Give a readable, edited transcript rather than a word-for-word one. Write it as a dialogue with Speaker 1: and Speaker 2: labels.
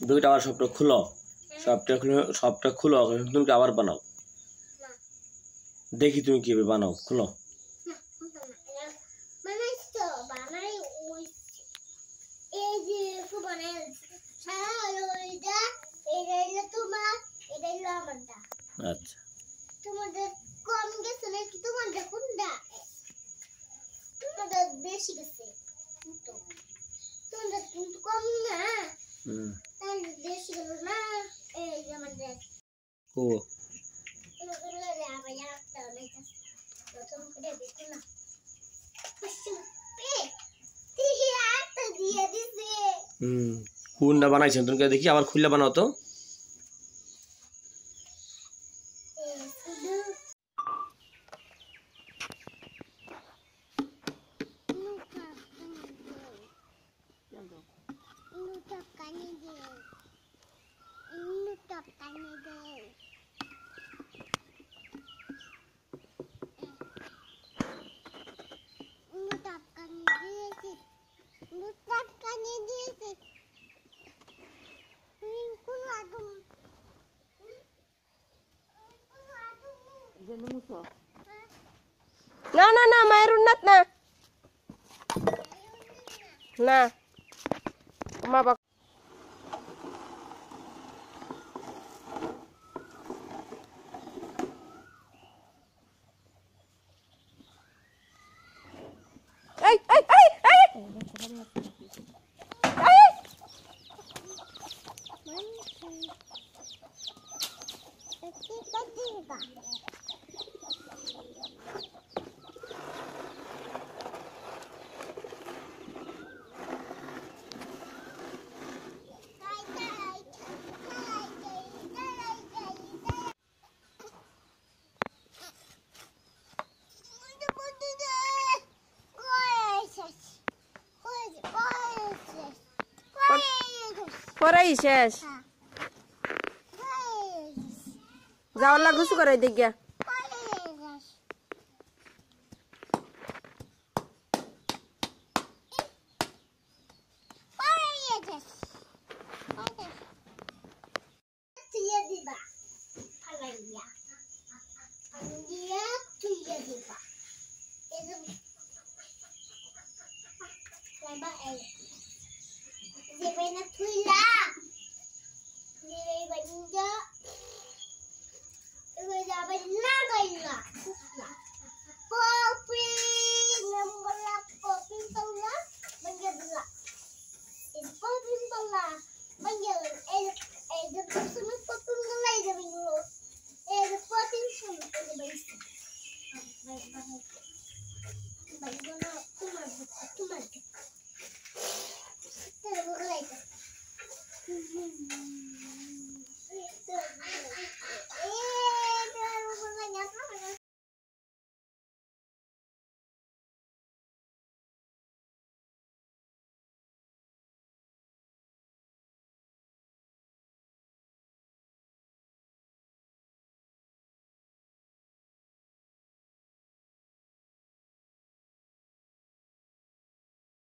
Speaker 1: দুইটা আবার সবটা খুলো, সবটা খুলো, তুমি আবার বানাও। দেখি তুমি কিভাবে বানাও, খুলো। আচ্ছা
Speaker 2: তোমাদের কম গেছে নাকি তোমাদের কোনটা? তোমাদের বেশি গেছে তো, তোমাদের কিন্তু কম না। তাহলে বেশি গেল না। এই যে আমাদের
Speaker 1: ও
Speaker 2: প্রথম করে দেখো না,
Speaker 1: কোনটা বানাইছেন তুমি দেখি, আবার খুললে বানাও তো।
Speaker 3: না না না মায়ের উন্নত না না মা বাবা এই এই এই এই পড়াই শেষ যাওয়ার ঘুষু করে দেখিয়া
Speaker 2: Dia banyak tulah.